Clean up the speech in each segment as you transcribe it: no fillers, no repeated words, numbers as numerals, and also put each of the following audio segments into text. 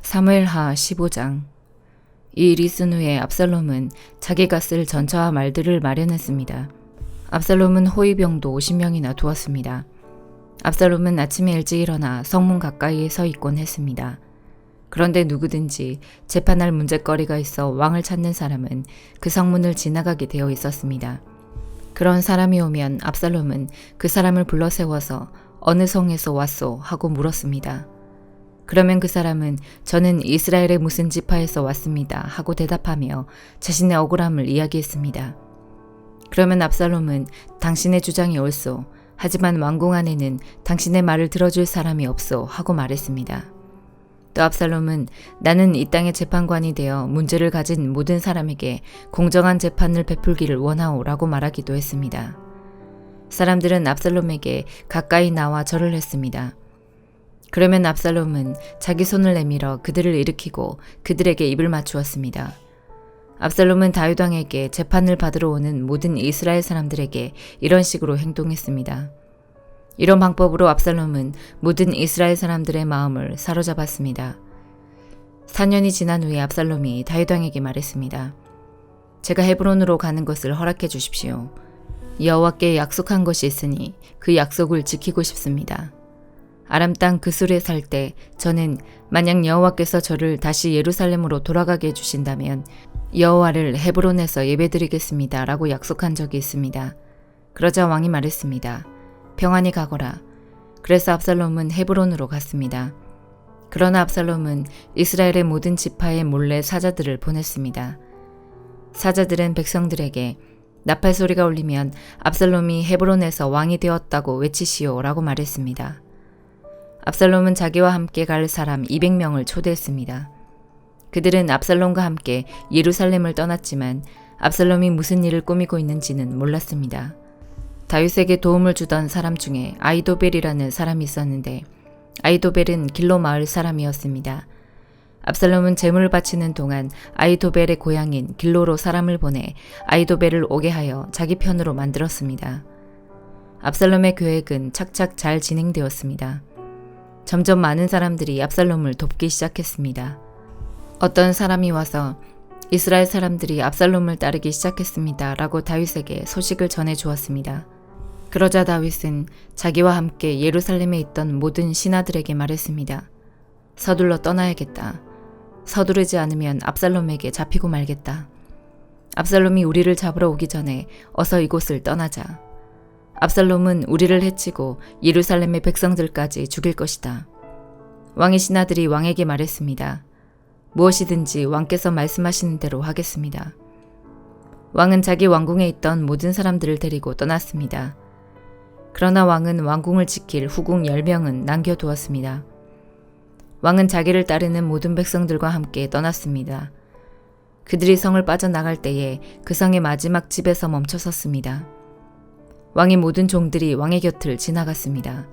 사무엘하 15장. 이 일이 있은 후에 압살롬은 자기가 쓸 전차와 말들을 마련했습니다. 압살롬은 호위병도 50명이나 두었습니다. 압살롬은 아침에 일찍 일어나 성문 가까이에 서 있곤 했습니다. 그런데 누구든지 재판할 문제거리가 있어 왕을 찾는 사람은 그 성문을 지나가게 되어 있었습니다. 그런 사람이 오면 압살롬은 그 사람을 불러 세워서 어느 성에서 왔소 하고 물었습니다. 그러면 그 사람은 저는 이스라엘의 무슨 지파에서 왔습니다 하고 대답하며 자신의 억울함을 이야기했습니다. 그러면 압살롬은 당신의 주장이 옳소. 하지만 왕궁 안에는 당신의 말을 들어줄 사람이 없소 하고 말했습니다. 또 압살롬은 나는 이 땅의 재판관이 되어 문제를 가진 모든 사람에게 공정한 재판을 베풀기를 원하오 라고 말하기도 했습니다. 사람들은 압살롬에게 가까이 나와 절을 했습니다. 그러면 압살롬은 자기 손을 내밀어 그들을 일으키고 그들에게 입을 맞추었습니다. 압살롬은 다윗 왕에게 재판을 받으러 오는 모든 이스라엘 사람들에게 이런 식으로 행동했습니다. 이런 방법으로 압살롬은 모든 이스라엘 사람들의 마음을 사로잡았습니다. 4년이 지난 후에 압살롬이 다윗 왕에게 말했습니다. 제가 헤브론으로 가는 것을 허락해 주십시오. 여호와께 약속한 것이 있으니 그 약속을 지키고 싶습니다. 아람 땅 그술에 살 때 저는 만약 여호와께서 저를 다시 예루살렘으로 돌아가게 해주신다면 여호와를 헤브론에서 예배드리겠습니다 라고 약속한 적이 있습니다. 그러자 왕이 말했습니다. 평안히 가거라. 그래서 압살롬은 헤브론으로 갔습니다. 그러나 압살롬은 이스라엘의 모든 지파에 몰래 사자들을 보냈습니다. 사자들은 백성들에게 나팔 소리가 울리면 압살롬이 헤브론에서 왕이 되었다고 외치시오 라고 말했습니다. 압살롬은 자기와 함께 갈 사람 200명을 초대했습니다. 그들은 압살롬과 함께 예루살렘을 떠났지만 압살롬이 무슨 일을 꾸미고 있는지는 몰랐습니다. 다윗에게 도움을 주던 사람 중에 아히도벨이라는 사람이 있었는데 아히도벨은 길로 마을 사람이었습니다. 압살롬은 제물을 바치는 동안 아히도벨의 고향인 길로로 사람을 보내 아히도벨을 오게 하여 자기 편으로 만들었습니다. 압살롬의 계획은 착착 잘 진행되었습니다. 점점 많은 사람들이 압살롬을 돕기 시작했습니다. 어떤 사람이 와서 이스라엘 사람들이 압살롬을 따르기 시작했습니다 라고 다윗에게 소식을 전해 주었습니다. 그러자 다윗은 자기와 함께 예루살렘에 있던 모든 신하들에게 말했습니다. 서둘러 떠나야겠다. 서두르지 않으면 압살롬에게 잡히고 말겠다. 압살롬이 우리를 잡으러 오기 전에 어서 이곳을 떠나자. 압살롬은 우리를 해치고 예루살렘의 백성들까지 죽일 것이다. 왕의 신하들이 왕에게 말했습니다. 무엇이든지 왕께서 말씀하시는 대로 하겠습니다. 왕은 자기 왕궁에 있던 모든 사람들을 데리고 떠났습니다. 그러나 왕은 왕궁을 지킬 후궁 10명은 남겨두었습니다. 왕은 자기를 따르는 모든 백성들과 함께 떠났습니다. 그들이 성을 빠져나갈 때에 그 성의 마지막 집에서 멈춰섰습니다. 왕의 모든 종들이 왕의 곁을 지나갔습니다.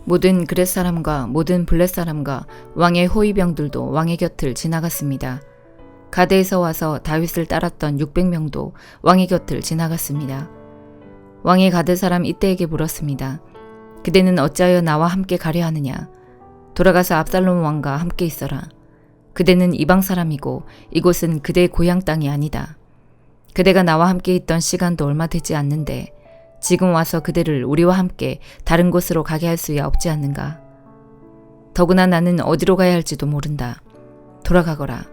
모든 그렛 사람과 모든 블렛 사람과 왕의 호위병들도 왕의 곁을 지나갔습니다. 가데에서 와서 다윗을 따랐던 600명도 왕의 곁을 지나갔습니다. 왕이 가데 사람 이때에게 물었습니다. 그대는 어찌하여 나와 함께 가려 하느냐? 돌아가서 압살롬 왕과 함께 있어라. 그대는 이방 사람이고 이곳은 그대의 고향 땅이 아니다. 그대가 나와 함께 있던 시간도 얼마 되지 않는데 지금 와서 그대를 우리와 함께 다른 곳으로 가게 할 수야 없지 않는가? 더구나 나는 어디로 가야 할지도 모른다. 돌아가거라.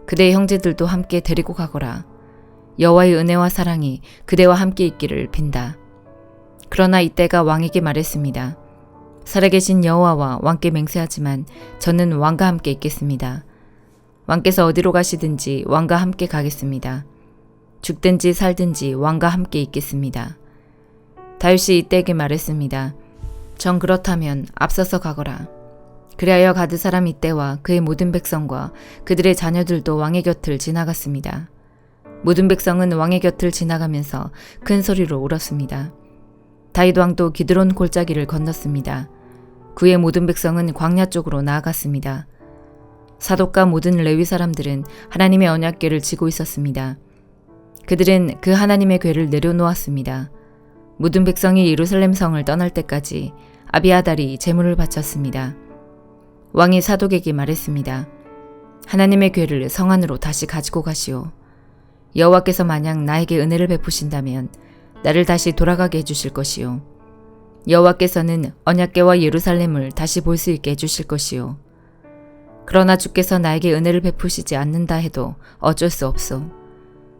그대의 형제들도 함께 데리고 가거라. 여호와의 은혜와 사랑이 그대와 함께 있기를 빈다. 그러나 이때가 왕에게 말했습니다. 살아계신 여호와와 왕께 맹세하지만 저는 왕과 함께 있겠습니다. 왕께서 어디로 가시든지 왕과 함께 가겠습니다. 죽든지 살든지 왕과 함께 있겠습니다. 다윗이 이때에게 말했습니다. 정 그렇다면 앞서서 가거라. 그리하여 가드 사람 이때와 그의 모든 백성과 그들의 자녀들도 왕의 곁을 지나갔습니다. 모든 백성은 왕의 곁을 지나가면서 큰 소리로 울었습니다. 다윗 왕도 기드론 골짜기를 건넜습니다. 그의 모든 백성은 광야 쪽으로 나아갔습니다. 사독과 모든 레위 사람들은 하나님의 언약궤를 지고 있었습니다. 그들은 그 하나님의 궤를 내려놓았습니다. 모든 백성이 예루살렘 성을 떠날 때까지 아비아달이 제물을 바쳤습니다. 왕이 사독에게 말했습니다. 하나님의 궤를 성 안으로 다시 가지고 가시오. 여호와께서 만약 나에게 은혜를 베푸신다면 나를 다시 돌아가게 해주실 것이요. 여호와께서는 언약궤와 예루살렘을 다시 볼 수 있게 해주실 것이요. 그러나 주께서 나에게 은혜를 베푸시지 않는다 해도 어쩔 수 없소.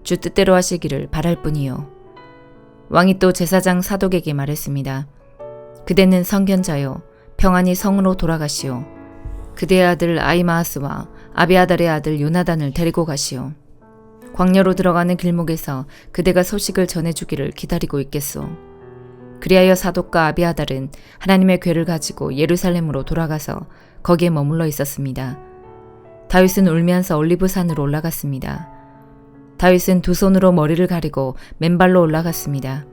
주 뜻대로 하시기를 바랄 뿐이요. 왕이 또 제사장 사독에게 말했습니다. 그대는 선견자요. 평안히 성으로 돌아가시오. 그대의 아들 아히마아스와 아비아달의 아들 요나단을 데리고 가시오. 광야로 들어가는 길목에서 그대가 소식을 전해주기를 기다리고 있겠소. 그리하여 사독과 아비아달은 하나님의 궤를 가지고 예루살렘으로 돌아가서 거기에 머물러 있었습니다. 다윗은 울면서 올리브산으로 올라갔습니다. 다윗은 두 손으로 머리를 가리고 맨발로 올라갔습니다.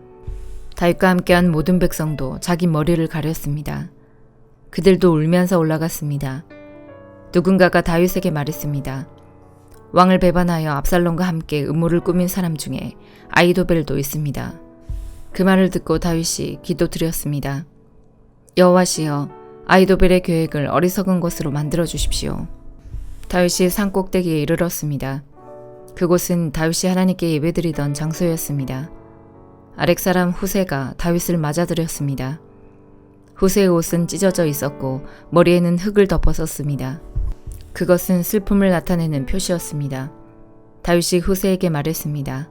다윗과 함께한 모든 백성도 자기 머리를 가렸습니다. 그들도 울면서 올라갔습니다. 누군가가 다윗에게 말했습니다. 왕을 배반하여 압살롬과 함께 음모를 꾸민 사람 중에 아히도벨도 있습니다. 그 말을 듣고 다윗이 기도드렸습니다. 여호와시여, 아히도벨의 계획을 어리석은 것으로 만들어 주십시오. 다윗이 산꼭대기에 이르렀습니다. 그곳은 다윗이 하나님께 예배드리던 장소였습니다. 아렉 사람 후세가 다윗을 맞아들였습니다. 후세의 옷은 찢어져 있었고 머리에는 흙을 덮어 썼습니다. 그것은 슬픔을 나타내는 표시였습니다. 다윗이 후세에게 말했습니다.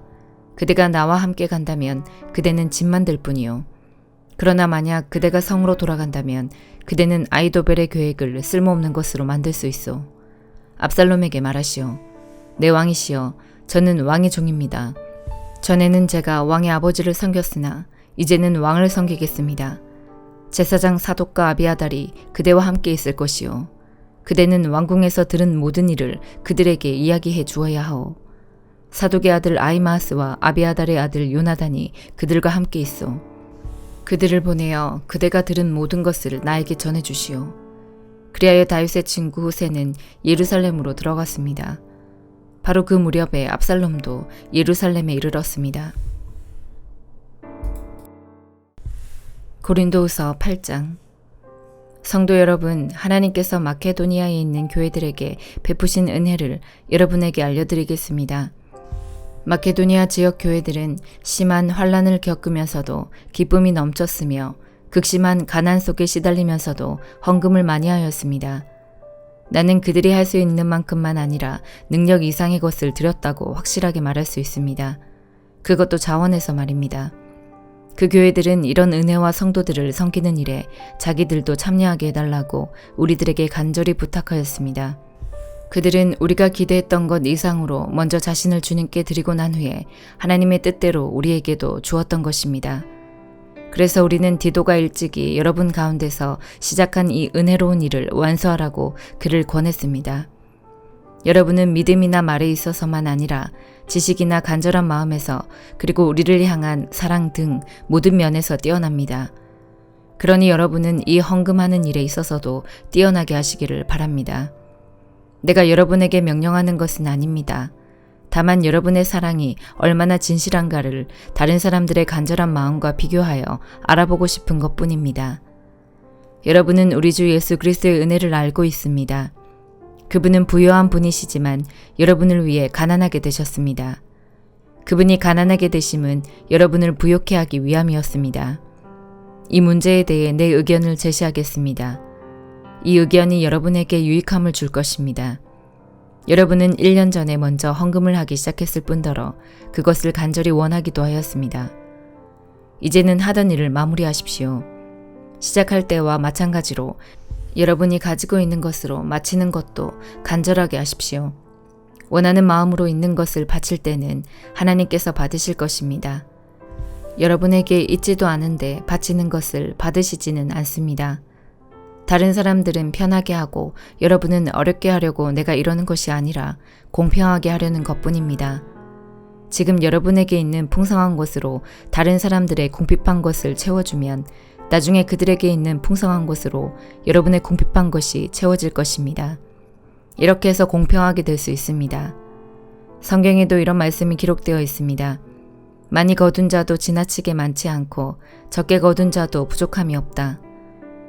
그대가 나와 함께 간다면 그대는 짐만 될 뿐이요. 그러나 만약 그대가 성으로 돌아간다면 그대는 아히도벨의 계획을 쓸모없는 것으로 만들 수 있어. 압살롬에게 말하시오. 내 왕이시여, 저는 왕의 종입니다. 전에는 제가 왕의 아버지를 섬겼으나 이제는 왕을 섬기겠습니다. 제사장 사독과 아비아달이 그대와 함께 있을 것이요. 그대는 왕궁에서 들은 모든 일을 그들에게 이야기해 주어야 하오. 사독의 아들 아히마아스와 아비아달의 아들 요나단이 그들과 함께 있어. 그들을 보내어 그대가 들은 모든 것을 나에게 전해주시오. 그리하여 다윗의 친구 후세는 예루살렘으로 들어갔습니다. 바로 그 무렵에 압살롬도 예루살렘에 이르렀습니다. 고린도후서 8장. 성도 여러분, 하나님께서 마케도니아에 있는 교회들에게 베푸신 은혜를 여러분에게 알려드리겠습니다. 마케도니아 지역 교회들은 심한 환난을 겪으면서도 기쁨이 넘쳤으며 극심한 가난 속에 시달리면서도 헌금을 많이 하였습니다. 나는 그들이 할 수 있는 만큼만 아니라 능력 이상의 것을 드렸다고 확실하게 말할 수 있습니다. 그것도 자원에서 말입니다. 그 교회들은 이런 은혜와 성도들을 섬기는 일에 자기들도 참여하게 해달라고 우리들에게 간절히 부탁하였습니다. 그들은 우리가 기대했던 것 이상으로 먼저 자신을 주님께 드리고 난 후에 하나님의 뜻대로 우리에게도 주었던 것입니다. 그래서 우리는 디도가 일찍이 여러분 가운데서 시작한 이 은혜로운 일을 완수하라고 그를 권했습니다. 여러분은 믿음이나 말에 있어서만 아니라 지식이나 간절한 마음에서 그리고 우리를 향한 사랑 등 모든 면에서 뛰어납니다. 그러니 여러분은 이 헌금하는 일에 있어서도 뛰어나게 하시기를 바랍니다. 내가 여러분에게 명령하는 것은 아닙니다. 다만 여러분의 사랑이 얼마나 진실한가를 다른 사람들의 간절한 마음과 비교하여 알아보고 싶은 것뿐입니다. 여러분은 우리 주 예수 그리스도의 은혜를 알고 있습니다. 그분은 부유한 분이시지만 여러분을 위해 가난하게 되셨습니다. 그분이 가난하게 되심은 여러분을 부욕해 하기 위함이었습니다. 이 문제에 대해 내 의견을 제시하겠습니다. 이 의견이 여러분에게 유익함을 줄 것입니다. 여러분은 1년 전에 먼저 헌금을 하기 시작했을 뿐더러 그것을 간절히 원하기도 하였습니다. 이제는 하던 일을 마무리하십시오. 시작할 때와 마찬가지로 여러분이 가지고 있는 것으로 마치는 것도 간절하게 하십시오. 원하는 마음으로 있는 것을 바칠 때는 하나님께서 받으실 것입니다. 여러분에게 있지도 않은데 바치는 것을 받으시지는 않습니다. 다른 사람들은 편하게 하고 여러분은 어렵게 하려고 내가 이러는 것이 아니라 공평하게 하려는 것뿐입니다. 지금 여러분에게 있는 풍성한 것으로 다른 사람들의 궁핍한 것을 채워주면 나중에 그들에게 있는 풍성한 것으로 여러분의 궁핍한 것이 채워질 것입니다. 이렇게 해서 공평하게 될 수 있습니다. 성경에도 이런 말씀이 기록되어 있습니다. 많이 거둔 자도 지나치게 많지 않고 적게 거둔 자도 부족함이 없다.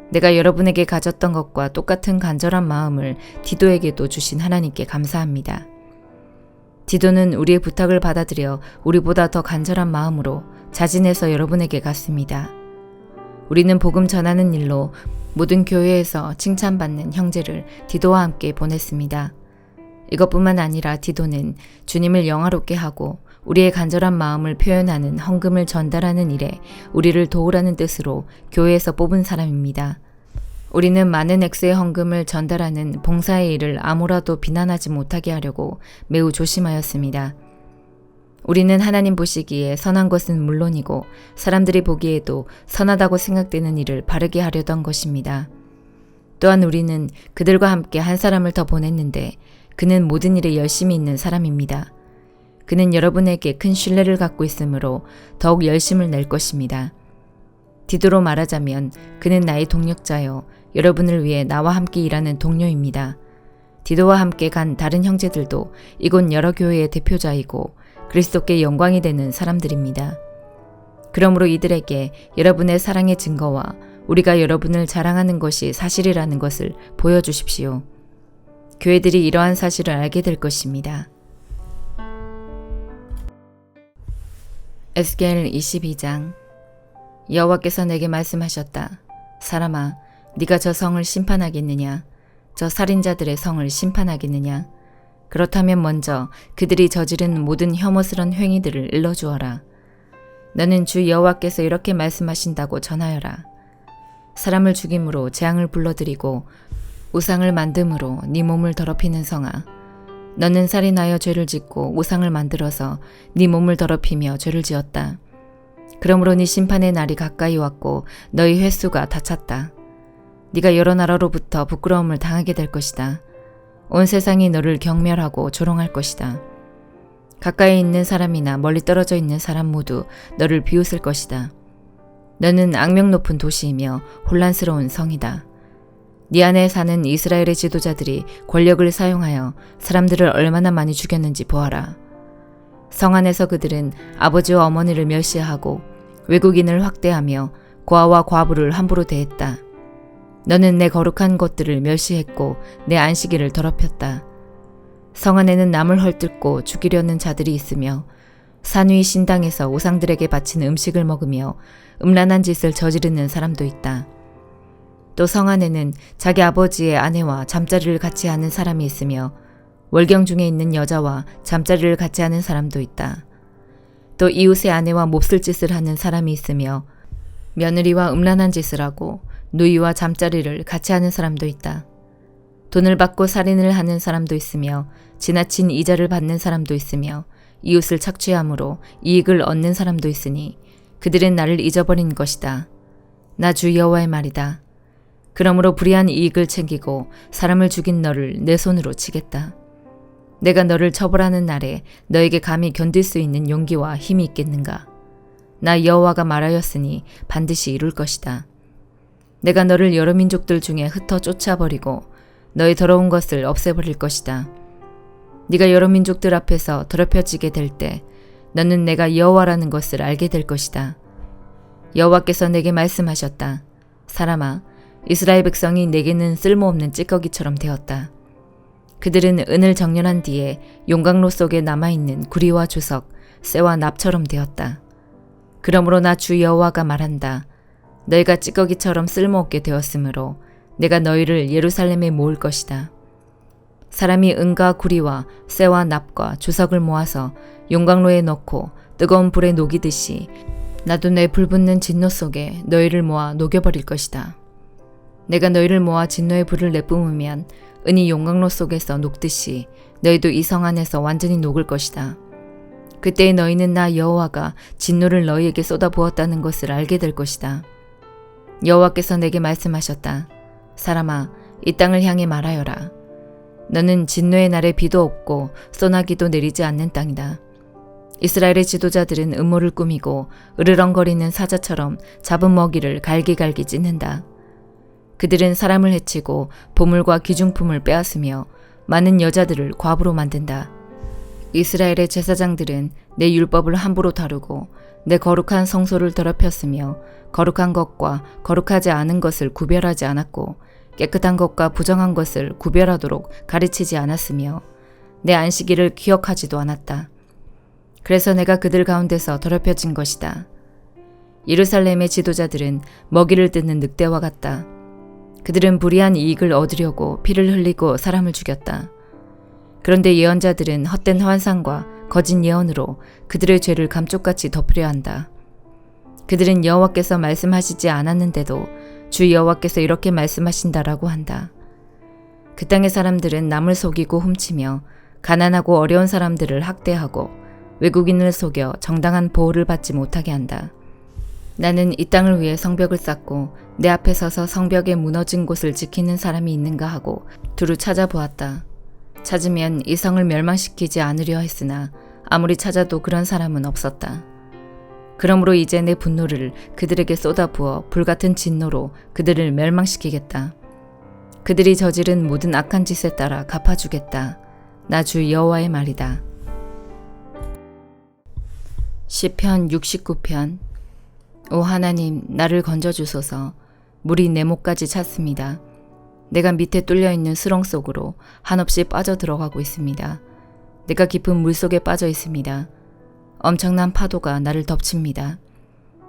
내가 여러분에게 가졌던 것과 똑같은 간절한 마음을 디도에게도 주신 하나님께 감사합니다. 디도는 우리의 부탁을 받아들여 우리보다 더 간절한 마음으로 자진해서 여러분에게 갔습니다. 우리는 복음 전하는 일로 모든 교회에서 칭찬받는 형제를 디도와 함께 보냈습니다. 이것뿐만 아니라 디도는 주님을 영화롭게 하고 우리의 간절한 마음을 표현하는 헌금을 전달하는 일에 우리를 도우라는 뜻으로 교회에서 뽑은 사람입니다. 우리는 많은 액수의 헌금을 전달하는 봉사의 일을 아무라도 비난하지 못하게 하려고 매우 조심하였습니다. 우리는 하나님 보시기에 선한 것은 물론이고 사람들이 보기에도 선하다고 생각되는 일을 바르게 하려던 것입니다. 또한 우리는 그들과 함께 한 사람을 더 보냈는데 그는 모든 일에 열심히 있는 사람입니다. 그는 여러분에게 큰 신뢰를 갖고 있으므로 더욱 열심을 낼 것입니다. 디도로 말하자면 그는 나의 동력자요 여러분을 위해 나와 함께 일하는 동료입니다. 디도와 함께 간 다른 형제들도 이곳 여러 교회의 대표자이고 그리스도께 영광이 되는 사람들입니다. 그러므로 이들에게 여러분의 사랑의 증거와 우리가 여러분을 자랑하는 것이 사실이라는 것을 보여주십시오. 교회들이 이러한 사실을 알게 될 것입니다. 에스겔 22장. 여호와께서 내게 말씀하셨다. 사람아, 네가 저 성을 심판하겠느냐? 저 살인자들의 성을 심판하겠느냐? 그렇다면 먼저 그들이 저지른 모든 혐오스런 행위들을 일러주어라. 너는 주 여호와께서 이렇게 말씀하신다고 전하여라. 사람을 죽임으로 재앙을 불러들이고 우상을 만듦으로 네 몸을 더럽히는 성아, 너는 살인하여 죄를 짓고 우상을 만들어서 네 몸을 더럽히며 죄를 지었다. 그러므로 네 심판의 날이 가까이 왔고 너희 횟수가 다 찼다. 네가 여러 나라로부터 부끄러움을 당하게 될 것이다. 온 세상이 너를 경멸하고 조롱할 것이다. 가까이 있는 사람이나 멀리 떨어져 있는 사람 모두 너를 비웃을 것이다. 너는 악명 높은 도시이며 혼란스러운 성이다. 네 안에 사는 이스라엘의 지도자들이 권력을 사용하여 사람들을 얼마나 많이 죽였는지 보아라. 성 안에서 그들은 아버지와 어머니를 멸시하고 외국인을 확대하며 고아와 과부를 함부로 대했다. 너는 내 거룩한 것들을 멸시했고 내 안식일을 더럽혔다. 성 안에는 남을 헐뜯고 죽이려는 자들이 있으며 산 위 신당에서 우상들에게 바치는 음식을 먹으며 음란한 짓을 저지르는 사람도 있다. 또 성 안에는 자기 아버지의 아내와 잠자리를 같이 하는 사람이 있으며 월경 중에 있는 여자와 잠자리를 같이 하는 사람도 있다. 또 이웃의 아내와 몹쓸 짓을 하는 사람이 있으며 며느리와 음란한 짓을 하고 누이와 잠자리를 같이 하는 사람도 있다. 돈을 받고 살인을 하는 사람도 있으며 지나친 이자를 받는 사람도 있으며 이웃을 착취함으로 이익을 얻는 사람도 있으니 그들은 나를 잊어버린 것이다. 나 주 여호와의 말이다. 그러므로 불의한 이익을 챙기고 사람을 죽인 너를 내 손으로 치겠다. 내가 너를 처벌하는 날에 너에게 감히 견딜 수 있는 용기와 힘이 있겠는가? 나 여호와가 말하였으니 반드시 이룰 것이다. 내가 너를 여러 민족들 중에 흩어 쫓아버리고 너의 더러운 것을 없애버릴 것이다. 네가 여러 민족들 앞에서 더럽혀지게 될 때 너는 내가 여호와라는 것을 알게 될 것이다. 여호와께서 내게 말씀하셨다. 사람아, 이스라엘 백성이 내게는 쓸모없는 찌꺼기처럼 되었다. 그들은 은을 정렬한 뒤에 용광로 속에 남아있는 구리와 주석, 쇠와 납처럼 되었다. 그러므로 나 주 여호와가 말한다. 너희가 찌꺼기처럼 쓸모없게 되었으므로 내가 너희를 예루살렘에 모을 것이다. 사람이 은과 구리와 쇠와 납과 주석을 모아서 용광로에 넣고 뜨거운 불에 녹이듯이 나도 내 불붙는 진노 속에 너희를 모아 녹여버릴 것이다. 내가 너희를 모아 진노의 불을 내뿜으면 은이 용광로 속에서 녹듯이 너희도 이 성 안에서 완전히 녹을 것이다. 그때 너희는 나 여호와가 진노를 너희에게 쏟아부었다는 것을 알게 될 것이다. 여호와께서 내게 말씀하셨다. 사람아, 이 땅을 향해 말하여라. 너는 진노의 날에 비도 없고 소나기도 내리지 않는 땅이다. 이스라엘의 지도자들은 음모를 꾸미고 으르렁거리는 사자처럼 잡은 먹이를 갈기갈기 찢는다. 그들은 사람을 해치고 보물과 귀중품을 빼앗으며 많은 여자들을 과부로 만든다. 이스라엘의 제사장들은 내 율법을 함부로 다루고 내 거룩한 성소를 더럽혔으며 거룩한 것과 거룩하지 않은 것을 구별하지 않았고 깨끗한 것과 부정한 것을 구별하도록 가르치지 않았으며 내 안식일을 기억하지도 않았다. 그래서 내가 그들 가운데서 더럽혀진 것이다. 예루살렘의 지도자들은 먹이를 뜯는 늑대와 같다. 그들은 불의한 이익을 얻으려고 피를 흘리고 사람을 죽였다. 그런데 예언자들은 헛된 환상과 거짓 예언으로 그들의 죄를 감쪽같이 덮으려 한다. 그들은 여호와께서 말씀하시지 않았는데도 주 여호와께서 이렇게 말씀하신다라고 한다. 그 땅의 사람들은 남을 속이고 훔치며 가난하고 어려운 사람들을 학대하고 외국인을 속여 정당한 보호를 받지 못하게 한다. 나는 이 땅을 위해 성벽을 쌓고 내 앞에 서서 성벽의 무너진 곳을 지키는 사람이 있는가 하고 두루 찾아보았다. 찾으면 이 성을 멸망시키지 않으려 했으나 아무리 찾아도 그런 사람은 없었다. 그러므로 이제 내 분노를 그들에게 쏟아부어 불같은 진노로 그들을 멸망시키겠다. 그들이 저지른 모든 악한 짓에 따라 갚아주겠다. 나 주 여호와의 말이다. 시편 69편. 오 하나님, 나를 건져주소서. 물이 내 목까지 찼습니다. 내가 밑에 뚫려있는 수렁 속으로 한없이 빠져들어가고 있습니다. 내가 깊은 물속에 빠져 있습니다. 엄청난 파도가 나를 덮칩니다.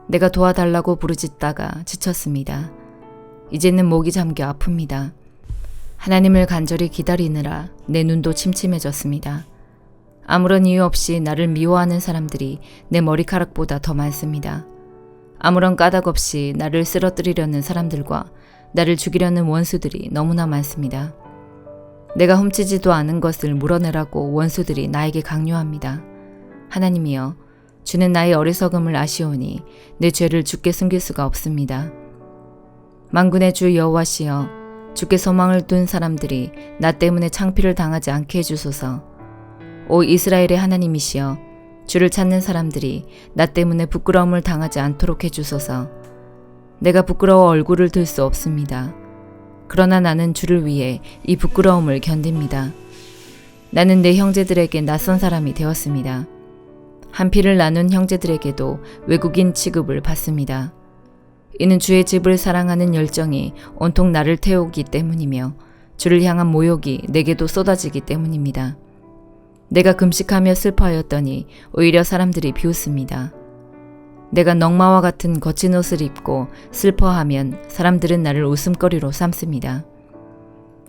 내가 도와달라고 부르짖다가 지쳤습니다. 이제는 목이 잠겨 아픕니다. 하나님을 간절히 기다리느라 내 눈도 침침해졌습니다. 아무런 이유 없이 나를 미워하는 사람들이 내 머리카락보다 더 많습니다. 아무런 까닭 없이 나를 쓰러뜨리려는 사람들과 나를 죽이려는 원수들이 너무나 많습니다. 내가 훔치지도 않은 것을 물어내라고 원수들이 나에게 강요합니다. 하나님이여, 주는 나의 어리석음을 아시오니 내 죄를 주께 숨길 수가 없습니다. 만군의 주 여호와시여, 주께 소망을 둔 사람들이 나 때문에 창피를 당하지 않게 해주소서. 오 이스라엘의 하나님이시여, 주를 찾는 사람들이 나 때문에 부끄러움을 당하지 않도록 해주소서. 내가 부끄러워 얼굴을 들 수 없습니다. 그러나 나는 주를 위해 이 부끄러움을 견딥니다. 나는 내 형제들에게 낯선 사람이 되었습니다. 한 피를 나눈 형제들에게도 외국인 취급을 받습니다. 이는 주의 집을 사랑하는 열정이 온통 나를 태우기 때문이며 주를 향한 모욕이 내게도 쏟아지기 때문입니다. 내가 금식하며 슬퍼하였더니 오히려 사람들이 비웃습니다. 내가 넝마와 같은 거친 옷을 입고 슬퍼하면 사람들은 나를 웃음거리로 삼습니다.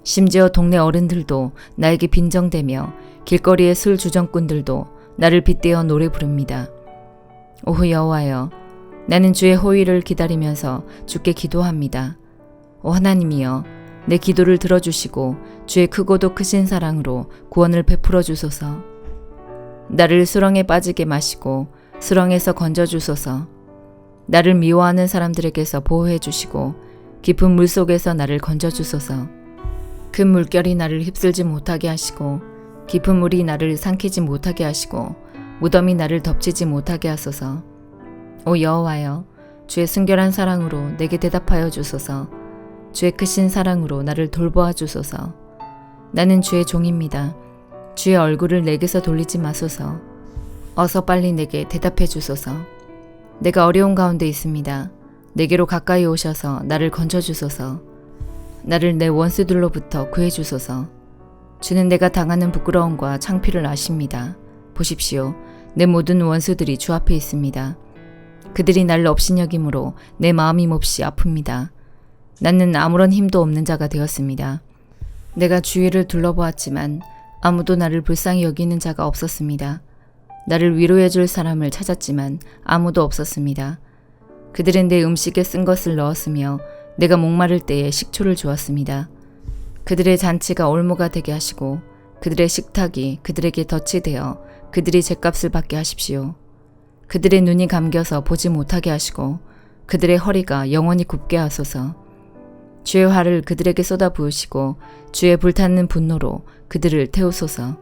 심지어 동네 어른들도 나에게 빈정대며 길거리의 술 주정꾼들도 나를 빗대어 노래 부릅니다. 오후 여호와여, 나는 주의 호의를 기다리면서 주께 기도합니다. 오 하나님이여, 내 기도를 들어주시고 주의 크고도 크신 사랑으로 구원을 베풀어 주소서. 나를 수렁에 빠지게 마시고 수렁에서 건져주소서. 나를 미워하는 사람들에게서 보호해 주시고 깊은 물속에서 나를 건져주소서. 큰 물결이 나를 휩쓸지 못하게 하시고 깊은 물이 나를 삼키지 못하게 하시고 무덤이 나를 덮치지 못하게 하소서. 오 여호와여, 주의 순결한 사랑으로 내게 대답하여 주소서. 주의 크신 사랑으로 나를 돌보아 주소서. 나는 주의 종입니다. 주의 얼굴을 내게서 돌리지 마소서. 어서 빨리 내게 대답해 주소서. 내가 어려운 가운데 있습니다. 내게로 가까이 오셔서 나를 건져주소서. 나를 내 원수들로부터 구해주소서. 주는 내가 당하는 부끄러움과 창피를 아십니다. 보십시오. 내 모든 원수들이 주 앞에 있습니다. 그들이 나를 업신여김으로 내 마음이 몹시 아픕니다. 나는 아무런 힘도 없는 자가 되었습니다. 내가 주위를 둘러보았지만 아무도 나를 불쌍히 여기는 자가 없었습니다. 나를 위로해 줄 사람을 찾았지만 아무도 없었습니다. 그들은 내 음식에 쓴 것을 넣었으며 내가 목마를 때에 식초를 주었습니다. 그들의 잔치가 올무가 되게 하시고 그들의 식탁이 그들에게 덫이 되어 그들이 죗값을 받게 하십시오. 그들의 눈이 감겨서 보지 못하게 하시고 그들의 허리가 영원히 굽게 하소서. 주의 화를 그들에게 쏟아 부으시고 주의 불타는 분노로 그들을 태우소서.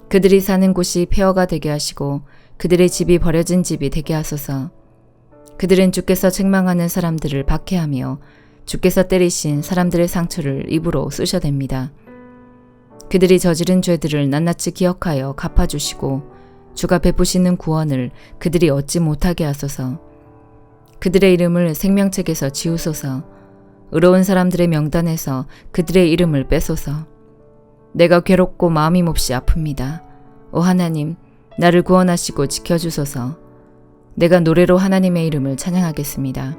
그들이 사는 곳이 폐허가 되게 하시고 그들의 집이 버려진 집이 되게 하소서. 그들은 주께서 책망하는 사람들을 박해하며 주께서 때리신 사람들의 상처를 입으로 쑤셔댑니다. 그들이 저지른 죄들을 낱낱이 기억하여 갚아주시고 주가 베푸시는 구원을 그들이 얻지 못하게 하소서. 그들의 이름을 생명책에서 지우소서. 의로운 사람들의 명단에서 그들의 이름을 빼소서. 내가 괴롭고 마음이 몹시 아픕니다. 오 하나님, 나를 구원하시고 지켜주소서. 내가 노래로 하나님의 이름을 찬양하겠습니다.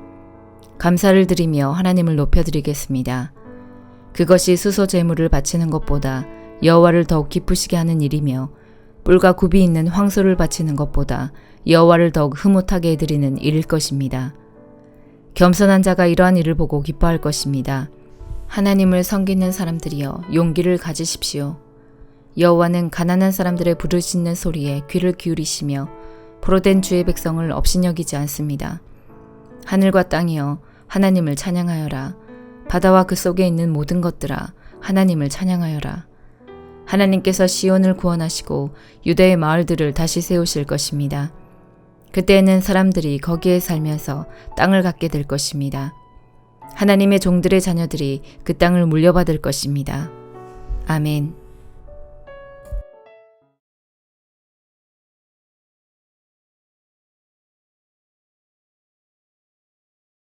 감사를 드리며 하나님을 높여드리겠습니다. 그것이 수소 제물을 바치는 것보다 여호와를 더욱 기쁘시게 하는 일이며 뿔과 굽이 있는 황소를 바치는 것보다 여호와를 더욱 흐뭇하게 해드리는 일일 것입니다. 겸손한 자가 이러한 일을 보고 기뻐할 것입니다. 하나님을 섬기는 사람들이여 용기를 가지십시오. 여호와는 가난한 사람들의 부르짖는 소리에 귀를 기울이시며 포로된 주의 백성을 업신여기지 않습니다. 하늘과 땅이여 하나님을 찬양하여라. 바다와 그 속에 있는 모든 것들아 하나님을 찬양하여라. 하나님께서 시온을 구원하시고 유다의 마을들을 다시 세우실 것입니다. 그때에는 사람들이 거기에 살면서 땅을 갖게 될 것입니다. 하나님의 종들의 자녀들이 그 땅을 물려받을 것입니다. 아멘.